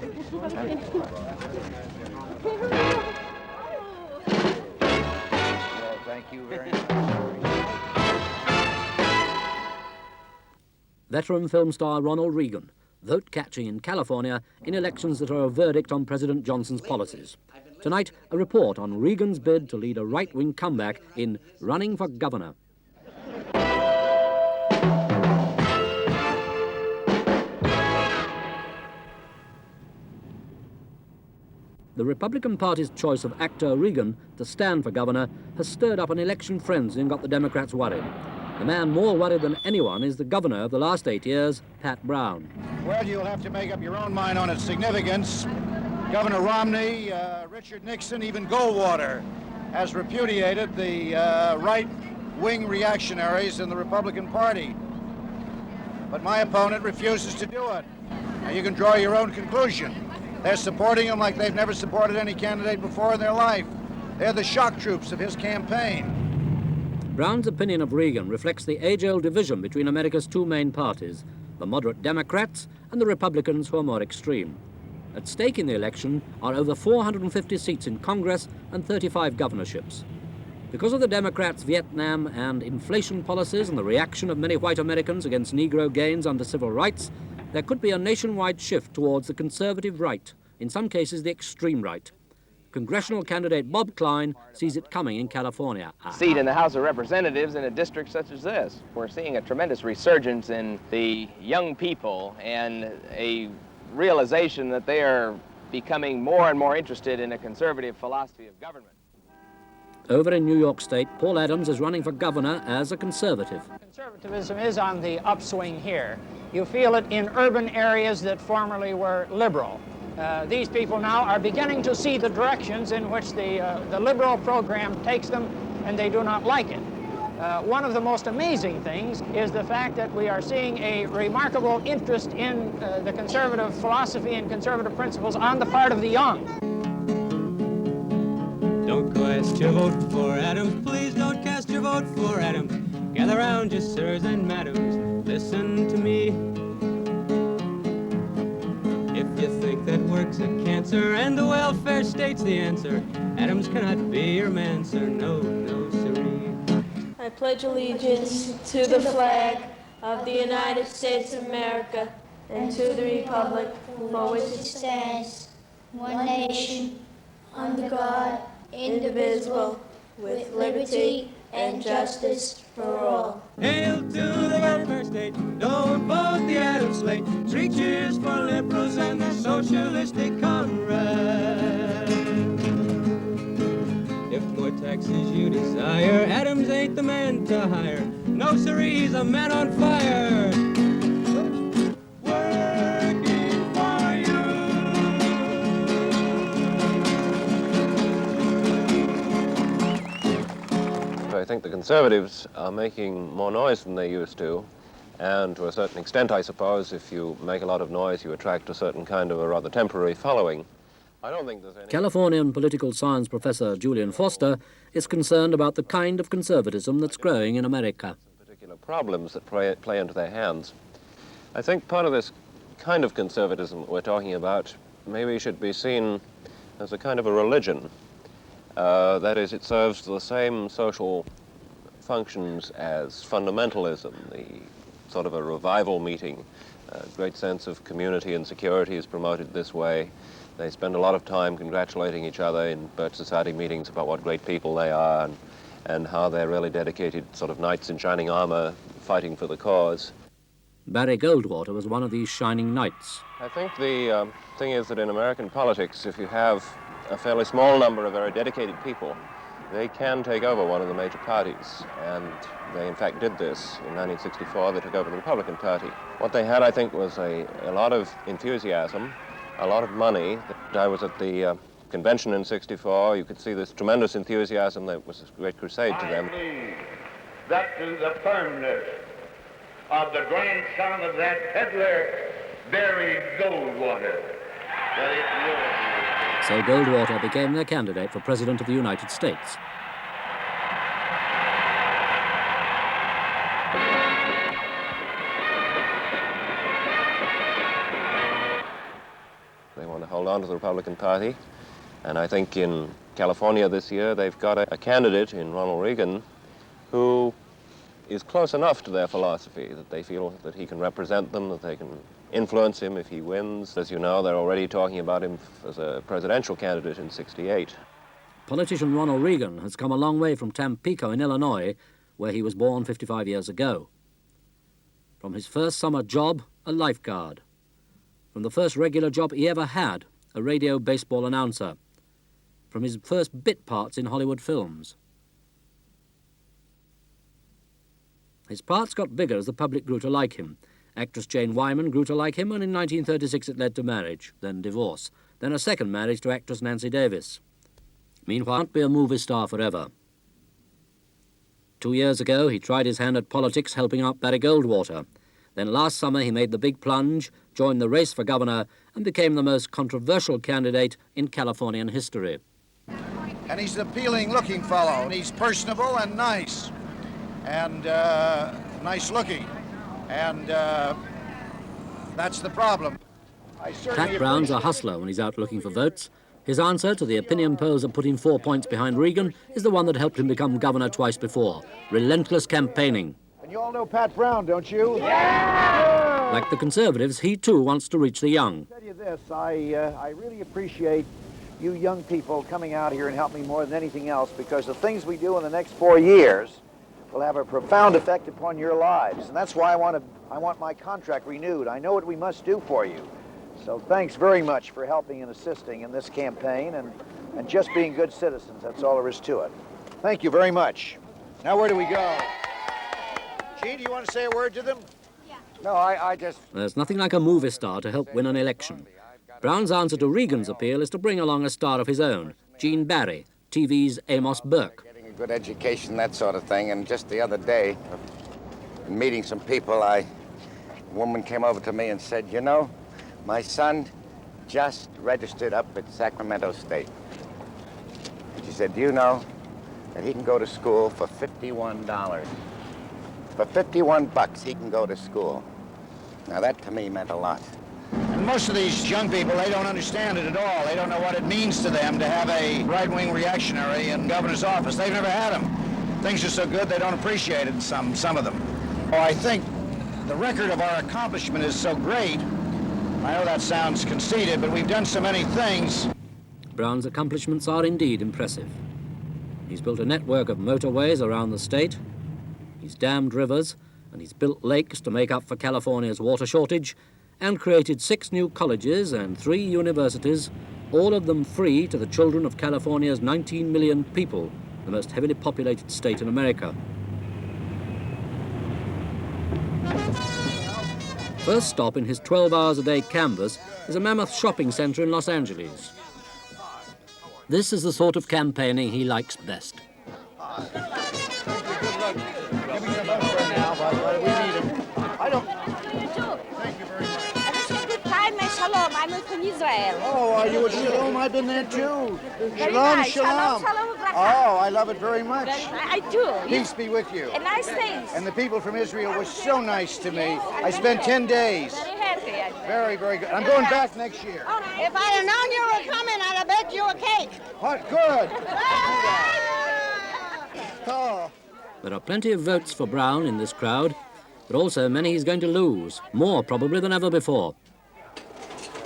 Well, thank you very much. Veteran film star Ronald Reagan, vote-catching in California in elections that are a verdict on President Johnson's policies. Tonight, a report on Reagan's bid to lead a right-wing comeback in Running for Governor. The Republican Party's choice of actor Reagan to stand for governor has stirred up an election frenzy and got the Democrats worried. The man more worried than anyone is the governor of the last 8 years, Pat Brown. Well, you'll have to make up your own mind on its significance. Governor Romney, Richard Nixon, even Goldwater has repudiated the right-wing reactionaries in the Republican Party. But my opponent refuses to do it. Now, you can draw your own conclusion. They're supporting him like they've never supported any candidate before in their life. They're the shock troops of his campaign. Brown's opinion of Reagan reflects the age-old division between America's two main parties, the moderate Democrats and the Republicans who are more extreme. At stake in the election are over 450 seats in Congress and 35 governorships. Because of the Democrats' Vietnam and inflation policies and the reaction of many white Americans against Negro gains under civil rights, there could be a nationwide shift towards the conservative right, in some cases the extreme right. Congressional candidate Bob Klein sees it coming in California. Seat in the House of Representatives in a district such as this. We're seeing a tremendous resurgence in the young people and a realization that they are becoming more and more interested in a conservative philosophy of government. Over in New York State, Paul Adams is running for governor as a conservative. Conservatism is on the upswing here. You feel it in urban areas that formerly were liberal. These people now are beginning to see the directions in which the liberal program takes them, and they do not like it. One of the most amazing things is the fact that we are seeing a remarkable interest in the conservative philosophy and conservative principles on the part of the young. Don't cast your vote for Adams, please don't cast your vote for Adams. Gather round, you sirs and madams, listen to me. If you think that work's a cancer and the welfare state's the answer, Adams cannot be your man, sir, no, no, sirree. I pledge allegiance to the flag of the United States of America and to the republic for which it stands, one nation, under God, indivisible, with liberty and justice for all. Hail to the welfare state, don't vote the Adams slate. Three cheers for liberals and their socialistic comrades. If more taxes you desire, Adams ain't the man to hire. No, sir, he's a man on fire. Working for you. I think the Conservatives are making more noise than they used to, and to a certain extent, I suppose, if you make a lot of noise, you attract a certain kind of a rather temporary following. I don't think there's any... Californian political science professor Julian Foster is concerned about the kind of conservatism that's growing in America. Particular problems that play into their hands. I think part of this kind of conservatism that we're talking about maybe should be seen as a kind of a religion. That is, it serves the same social functions as fundamentalism, the sort of a revival meeting. A great sense of community and security is promoted this way. They spend a lot of time congratulating each other in Birch Society meetings about what great people they are and how they're really dedicated sort of knights in shining armor fighting for the cause. Barry Goldwater was one of these shining knights. I think the thing is that in American politics, if you have a fairly small number of very dedicated people, they can take over one of the major parties. And they, in fact, did this. In 1964, they took over the Republican Party. What they had, I think, was a lot of enthusiasm, a lot of money. I was at the convention in '64. You could see this tremendous enthusiasm. That was a great crusade to them. I believe that to the firmness of the grandson of that peddler, Barry Goldwater, that it will. So Goldwater became their candidate for President of the United States. They want to hold on to the Republican Party. And I think in California this year, they've got a candidate in Ronald Reagan who is close enough to their philosophy that they feel that he can represent them, that they can influence him if he wins. As you know, they're already talking about him as a presidential candidate in '68. Politician Ronald Reagan has come a long way from Tampico in Illinois, where he was born 55 years ago. From his first summer job, a lifeguard. From the first regular job he ever had, a radio baseball announcer. From his first bit parts in Hollywood films. His parts got bigger as the public grew to like him. Actress Jane Wyman grew to like him, and in 1936 it led to marriage, then divorce, then a second marriage to actress Nancy Davis. Meanwhile, he can't be a movie star forever. 2 years ago, he tried his hand at politics, helping out Barry Goldwater. Then last summer, he made the big plunge, joined the race for governor, and became the most controversial candidate in Californian history. And he's an appealing-looking fellow. He's personable and nice, and nice-looking, and that's the problem. Pat Brown's a hustler when he's out looking for votes. His answer to the opinion polls that put him 4 points behind Reagan is the one that helped him become governor twice before: relentless campaigning. And you all know Pat Brown, don't you? Yeah! Like the Conservatives, he too wants to reach the young. I'll tell you this, I really appreciate you young people coming out here and helping me more than anything else, because the things we do in the next 4 years will have a profound effect upon your lives. And that's why I want my contract renewed. I know what we must do for you. So thanks very much for helping and assisting in this campaign and just being good citizens. That's all there is to it. Thank you very much. Now where do we go? Gene, do you want to say a word to them? Yeah. No, I just... There's nothing like a movie star to help win an election. Brown's answer to Reagan's appeal is to bring along a star of his own, Gene Barry, TV's Amos Burke. Getting a good education, that sort of thing, and just the other day, meeting some people, a woman came over to me and said, you know, my son just registered up at Sacramento State. She said, do you know that he can go to school for $51? For 51 bucks, he can go to school. Now, that to me meant a lot. And most of these young people, they don't understand it at all. They don't know what it means to them to have a right-wing reactionary in governor's office. They've never had him. Things are so good, they don't appreciate it, some of them. Oh, I think the record of our accomplishment is so great. I know that sounds conceited, but we've done so many things. Brown's accomplishments are indeed impressive. He's built a network of motorways around the state. He's dammed rivers, and he's built lakes to make up for California's water shortage, and created 6 new colleges and 3 universities, all of them free to the children of California's 19 million people, the most heavily populated state in America. First stop in his 12 hours a day canvas is a mammoth shopping center in Los Angeles. This is the sort of campaigning he likes best. I'm from Israel. Oh, are you at Shalom? I've been there too. Very Shalom, nice. shalom. Shalom, Oh, I love it very much. I do. Peace be with you. And nice things. And the people from Israel were so nice to me. I spent 10 days. Very happy. Very, very good. I'm going back next year. If I'd have known you were coming, I'd have baked you a cake. What? Good. Oh. There are plenty of votes for Brown in this crowd, but also many he's going to lose, more probably than ever before.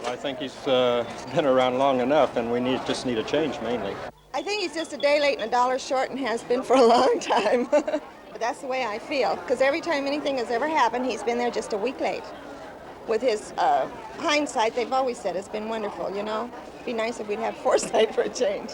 I think he's been around long enough, and we just need a change, mainly. I think he's just a day late and a dollar short, and has been for a long time. But that's the way I feel, because every time anything has ever happened, he's been there just a week late. With his hindsight, they've always said it's been wonderful, you know? It'd be nice if we'd have foresight for a change.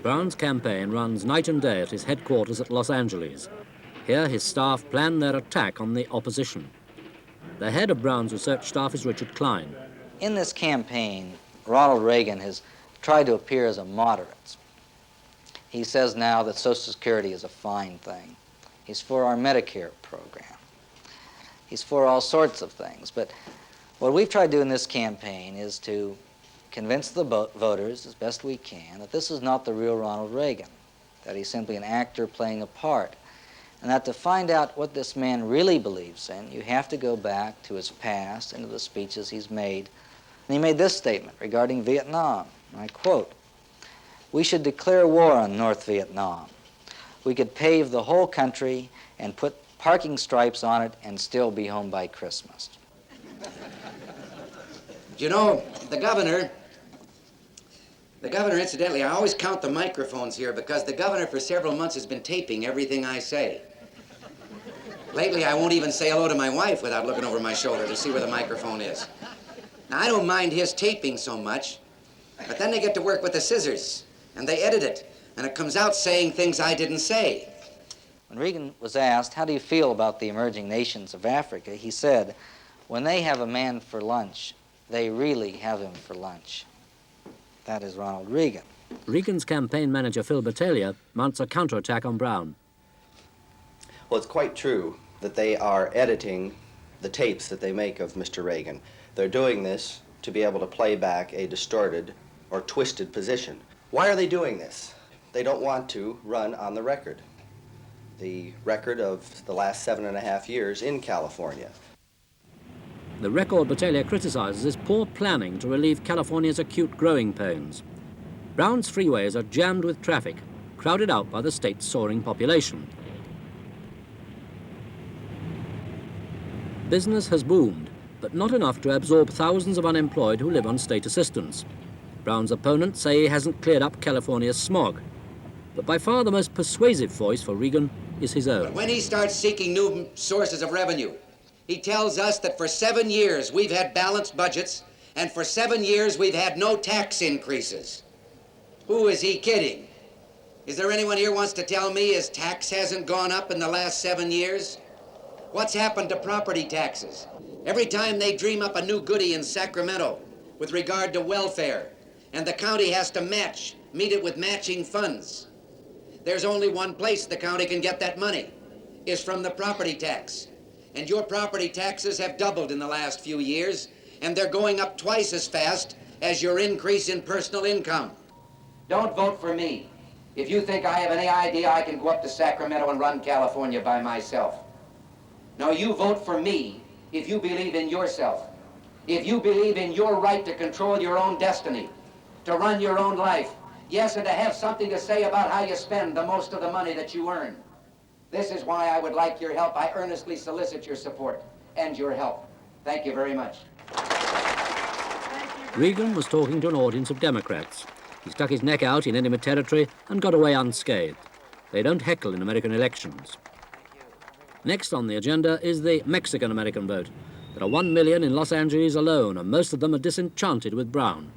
Brown's campaign runs night and day at his headquarters at Los Angeles. Here, his staff plan their attack on the opposition. The head of Brown's research staff is Richard Klein. In this campaign, Ronald Reagan has tried to appear as a moderate. He says now that Social Security is a fine thing. He's for our Medicare program. He's for all sorts of things. But what we've tried to do in this campaign is to convince the voters as best we can that this is not the real Ronald Reagan, that he's simply an actor playing a part, and that to find out what this man really believes in, you have to go back to his past and to the speeches he's made. And he made this statement regarding Vietnam, and I quote, "We should declare war on North Vietnam. We could pave the whole country and put parking stripes on it and still be home by Christmas." You know, the governor, incidentally, I always count the microphones here because the governor for several months has been taping everything I say. Lately, I won't even say hello to my wife without looking over my shoulder to see where the microphone is. Now, I don't mind his taping so much, but then they get to work with the scissors, and they edit it, and it comes out saying things I didn't say. When Reagan was asked, how do you feel about the emerging nations of Africa, he said, when they have a man for lunch, they really have him for lunch. That is Ronald Reagan. Reagan's campaign manager, Phil Battaglia, mounts a counterattack on Brown. Well, it's quite true that they are editing the tapes that they make of Mr. Reagan. They're doing this to be able to play back a distorted or twisted position. Why are they doing this? They don't want to run on the record of the last 7.5 years in California. The record Battaglia criticizes is poor planning to relieve California's acute growing pains. Brown's freeways are jammed with traffic, crowded out by the state's soaring population. Business has boomed, but not enough to absorb thousands of unemployed who live on state assistance. Brown's opponents say he hasn't cleared up California's smog. But by far the most persuasive voice for Reagan is his own. When he starts seeking new sources of revenue, he tells us that for 7 years we've had balanced budgets, and for 7 years we've had no tax increases. Who is he kidding? Is there anyone here wants to tell me his tax hasn't gone up in the last 7 years? What's happened to property taxes? Every time they dream up a new goodie in Sacramento with regard to welfare, and the county has to meet it with matching funds. There's only one place the county can get that money, is from the property tax. And your property taxes have doubled in the last few years, and they're going up twice as fast as your increase in personal income. Don't vote for me if you think I have any idea I can go up to Sacramento and run California by myself. No, you vote for me if you believe in yourself, if you believe in your right to control your own destiny, to run your own life, yes, and to have something to say about how you spend the most of the money that you earn. This is why I would like your help. I earnestly solicit your support and your help. Thank you very much. Reagan was talking to an audience of Democrats. He stuck his neck out in enemy territory and got away unscathed. They don't heckle in American elections. Next on the agenda is the Mexican-American vote. There are 1 million in Los Angeles alone, and most of them are disenchanted with Brown.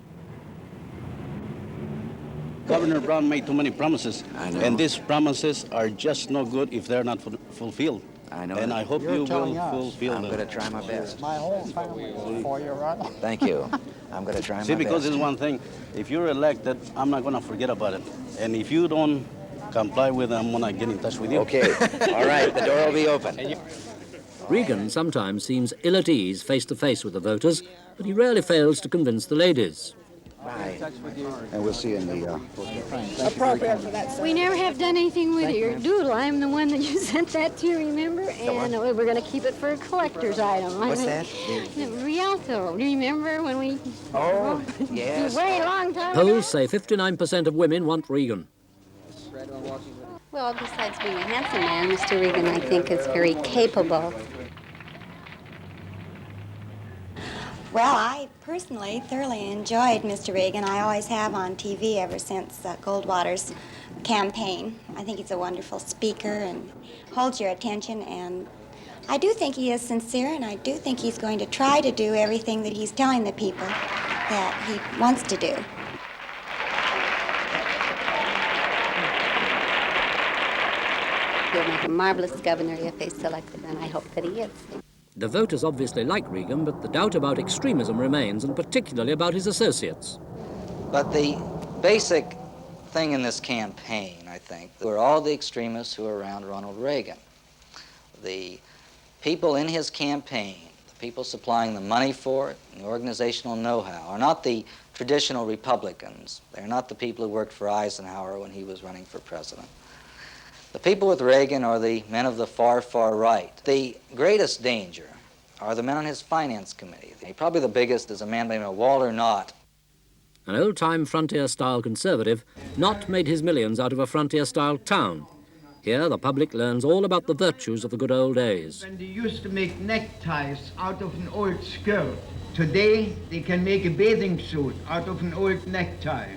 Governor Brown made too many promises, I know. and these promises are just no good if they're not fulfilled. I know. And I hope you will fulfill them. I'm going to try my best. My whole family for you, Ronald. Thank you. I'm going to try my best. See, because it's one thing, if you're elected, I'm not going to forget about it. And if you don't comply with it, I'm going to get in touch with you. Okay. All right, the door will be open. Reagan sometimes seems ill at ease face-to-face with the voters, but he rarely fails to convince the ladies. Bye. And we'll see you in the... Appropriate for that. We never have done anything with your doodle. I'm the one that you sent that to, remember? And we're going to keep it for a collector's item. What's that? The Rialto. Remember when we... Oh, yes. A very long time ago? Polls say 59% of women want Reagan. Well, besides being a handsome man, Mr. Reagan, I think, is very capable. Well, I personally thoroughly enjoyed Mr. Reagan. I always have on TV ever since Goldwater's campaign. I think he's a wonderful speaker and holds your attention, and I do think he is sincere, and I do think he's going to try to do everything that he's telling the people that he wants to do. He'll make a marvelous governor if they select him, and I hope that he is. The voters obviously like Reagan, but the doubt about extremism remains, and particularly about his associates. But the basic thing in this campaign, I think, were all the extremists who were around Ronald Reagan. The people in his campaign, the people supplying the money for it, and the organizational know-how, are not the traditional Republicans. They're not the people who worked for Eisenhower when he was running for president. The people with Reagan are the men of the far, far right. The greatest danger are the men on his finance committee. Probably the biggest is a man named Walter Knott. An old-time frontier-style conservative, Knott made his millions out of a frontier-style town. Here, the public learns all about the virtues of the good old days. When they used to make neckties out of an old skirt, today they can make a bathing suit out of an old necktie.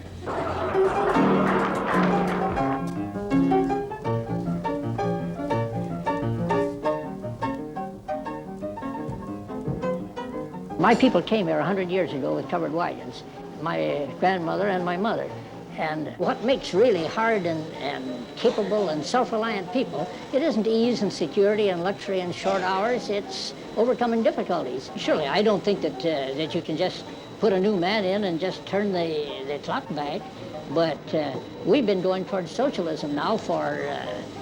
My people came here 100 years ago with covered wagons, my grandmother and my mother. And what makes really hard and capable and self-reliant people, it isn't ease and security and luxury and short hours, it's overcoming difficulties. Surely, I don't think that you can just put a new man in and just turn the clock back, but we've been going towards socialism now for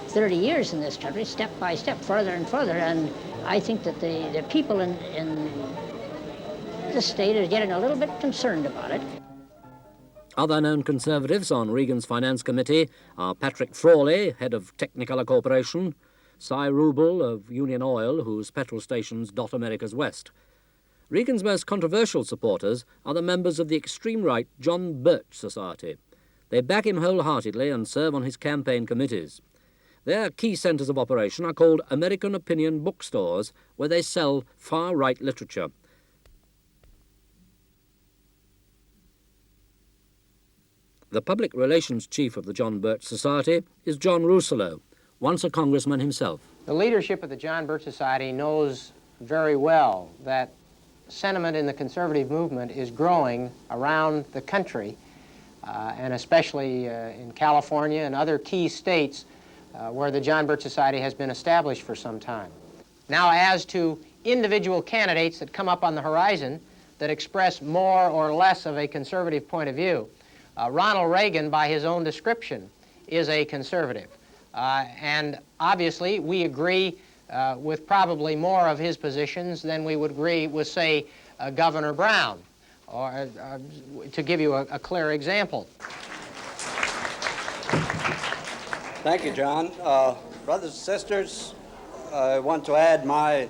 30 years in this country, step by step, further and further, and I think that the people in the state are getting a little bit concerned about it. Other known conservatives on Reagan's finance committee are Patrick Frawley, head of Technicolor Corporation, Cy Rubel of Union Oil, whose petrol stations dot America's West. Reagan's most controversial supporters are the members of the extreme right John Birch Society. They back him wholeheartedly and serve on his campaign committees. Their key centres of operation are called American Opinion bookstores, where they sell far-right literature. The public relations chief of the John Birch Society is John Rousseau, once a congressman himself. The leadership of the John Birch Society knows very well that sentiment in the conservative movement is growing around the country, and especially in California and other key states where the John Birch Society has been established for some time. Now, as to individual candidates that come up on the horizon that express more or less of a conservative point of view, Ronald Reagan, by his own description, is a conservative. And obviously, we agree with probably more of his positions than we would agree with, say, Governor Brown, or to give you a clear example. Thank you, John. Brothers and sisters, I want to add my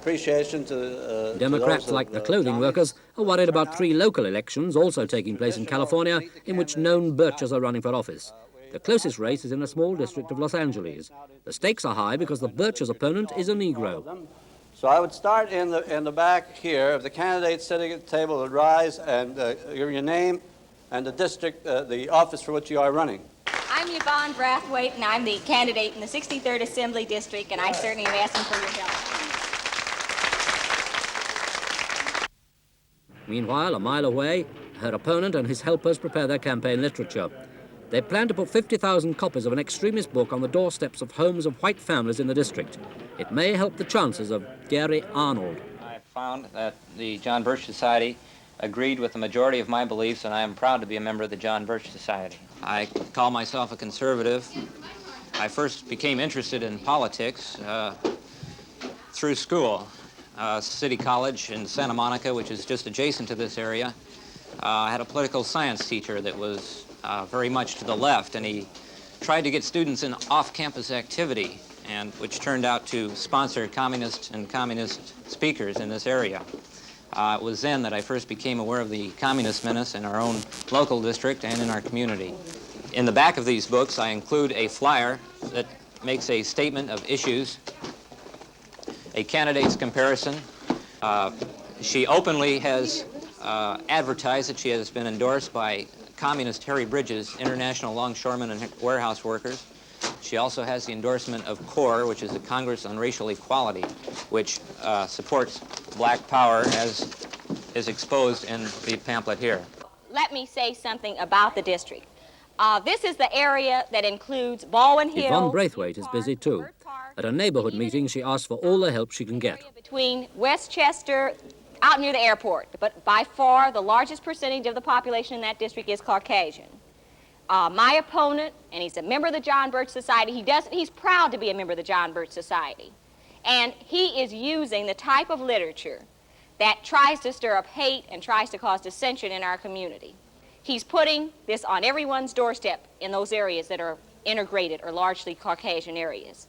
appreciation to Democrats, like the clothing workers, are worried about 3 local elections also taking place in California in which known Birchers are running for office. The closest race is in a small district of Los Angeles. The stakes are high because the Birchers' opponent is a Negro. So I would start in the back here. If the candidates sitting at the table would rise and give your name and the district, the office for which you are running. I'm Yvonne Brathwaite, and I'm the candidate in the 63rd Assembly District, and I certainly am asking for your help. Meanwhile, a mile away, her opponent and his helpers prepare their campaign literature. They plan to put 50,000 copies of an extremist book on the doorsteps of homes of white families in the district. It may help the chances of Gary Arnold. I found that the John Birch Society agreed with the majority of my beliefs, and I am proud to be a member of the John Birch Society. I call myself a conservative. I first became interested in politics through school. City College in Santa Monica, which is just adjacent to this area. I had a political science teacher that was very much to the left, and he tried to get students in off-campus activity, and which turned out to sponsor communist and communist speakers in this area. It was then that I first became aware of the communist menace in our own local district and in our community. In the back of these books, I include a flyer that makes a statement of issues, a candidate's comparison. She openly has advertised that she has been endorsed by communist Harry Bridges, International Longshoremen and Warehouse Workers. She also has the endorsement of CORE, which is the Congress on Racial Equality, which supports black power as is exposed in the pamphlet here. Let me say something about the district. This is the area that includes Baldwin Hills. Yvonne Braithwaite is busy too. At a neighborhood meeting, she asks for all the help she can get. Between Westchester, out near the airport, but by far the largest percentage of the population in that district is Caucasian. my opponent, and he's a member of the John Birch Society. He's proud to be a member of the John Birch Society. And he is using the type of literature that tries to stir up hate and tries to cause dissension in our community. He's putting this on everyone's doorstep in those areas that are integrated or largely Caucasian areas.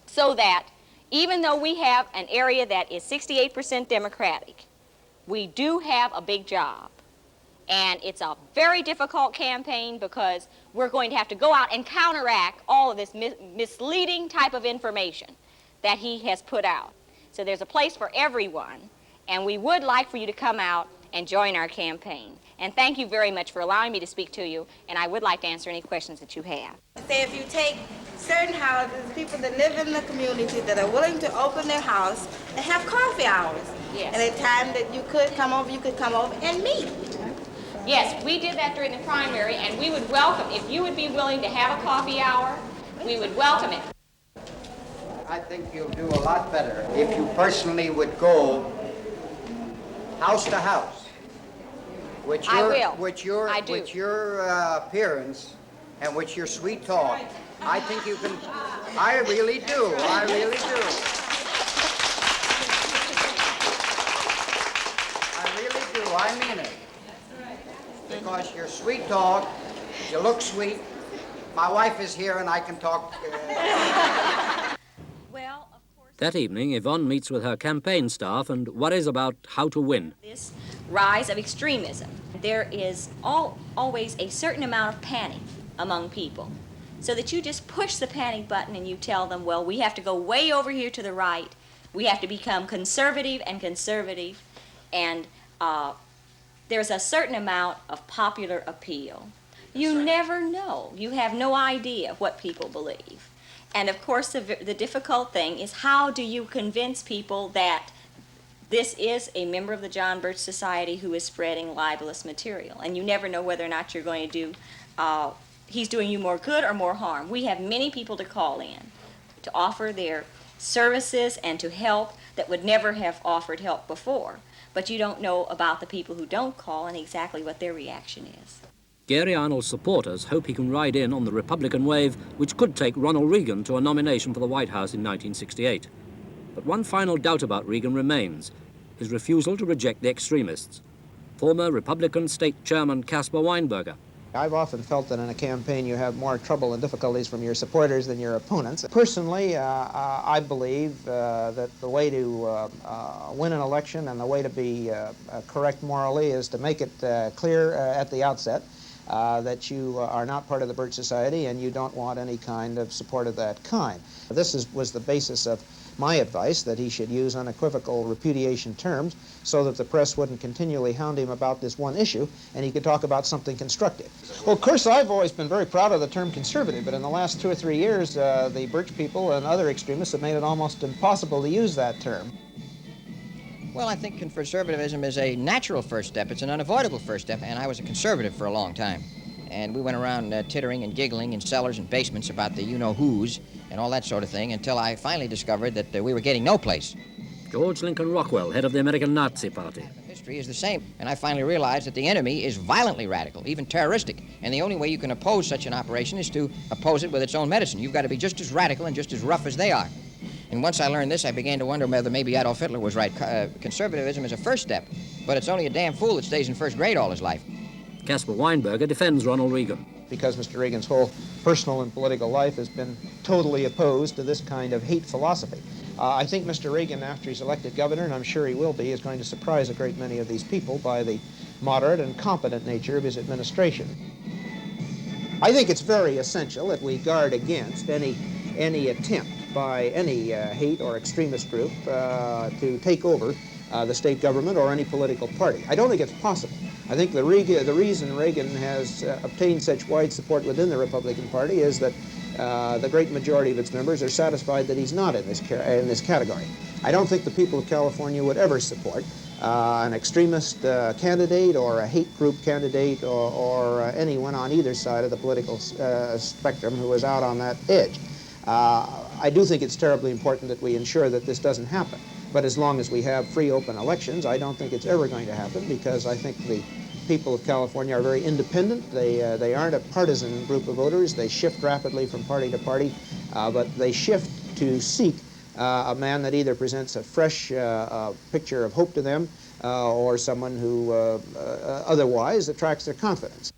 So that even though we have an area that is 68% Democratic, we do have a big job. And it's a very difficult campaign because we're going to have to go out and counteract all of this misleading type of information that he has put out. So there's a place for everyone, and we would like for you to come out and join our campaign. And thank you very much for allowing me to speak to you, and I would like to answer any questions that you have. Say if you take certain houses, people that live in the community that are willing to open their house and have coffee hours. Yes. And at a time that you could come over and meet. Yes, we did that during the primary, and we would welcome, if you would be willing to have a coffee hour, we would welcome it. I think you'll do a lot better if you personally would go house to house. With your appearance and with your sweet talk, I think you can. I really do. I really do. I really do. I mean it. Because your sweet talk, you look sweet. My wife is here and I can talk. That evening, Yvonne meets with her campaign staff and worries about how to win. This rise of extremism, there is always a certain amount of panic among people, so that you just push the panic button and you tell them, well, we have to go way over here to the right, we have to become conservative, and there's a certain amount of popular appeal. You never know. You have no idea what people believe. And of course, the difficult thing is, how do you convince people that this is a member of the John Birch Society who is spreading libelous material? And you never know whether or not you're going to do, he's doing you more good or more harm. We have many people to call in to offer their services and to help that would never have offered help before. But you don't know about the people who don't call and exactly what their reaction is. Gary Arnold's supporters hope he can ride in on the Republican wave, which could take Ronald Reagan to a nomination for the White House in 1968. But one final doubt about Reagan remains: his refusal to reject the extremists. Former Republican State Chairman Caspar Weinberger. I've often felt that in a campaign you have more trouble and difficulties from your supporters than your opponents. Personally, I believe that the way to win an election and the way to be correct morally is to make it clear at the outset that you are not part of the Birch Society and you don't want any kind of support of that kind. This was the basis of my advice, that he should use unequivocal repudiation terms so that the press wouldn't continually hound him about this one issue and he could talk about something constructive. Well, of course, I've always been very proud of the term conservative, but in the last 2 or 3 years, the Birch people and other extremists have made it almost impossible to use that term. Well, I think conservatism is a natural first step. It's an unavoidable first step, and I was a conservative for a long time. And we went around tittering and giggling in cellars and basements about the you-know-whos and all that sort of thing until I finally discovered that we were getting no place. George Lincoln Rockwell, head of the American Nazi Party. History is the same, and I finally realized that the enemy is violently radical, even terroristic, and the only way you can oppose such an operation is to oppose it with its own medicine. You've got to be just as radical and just as rough as they are. And once I learned this, I began to wonder whether maybe Adolf Hitler was right. Conservatism is a first step, but it's only a damn fool that stays in first grade all his life. Caspar Weinberger defends Ronald Reagan. Because Mr. Reagan's whole personal and political life has been totally opposed to this kind of hate philosophy. I think Mr. Reagan, after he's elected governor, and I'm sure he will be, is going to surprise a great many of these people by the moderate and competent nature of his administration. I think it's very essential that we guard against any attempt by any hate or extremist group to take over the state government or any political party. I don't think it's possible. I think the reason Reagan has obtained such wide support within the Republican Party is that the great majority of its members are satisfied that he's not in this category. I don't think the people of California would ever support an extremist candidate or a hate group candidate or anyone on either side of the political spectrum who is out on that edge. I do think it's terribly important that we ensure that this doesn't happen. But as long as we have free, open elections, I don't think it's ever going to happen, because I think the people of California are very independent. They aren't a partisan group of voters. They shift rapidly from party to party, but they shift to seek a man that either presents a fresh picture of hope to them or someone who otherwise attracts their confidence.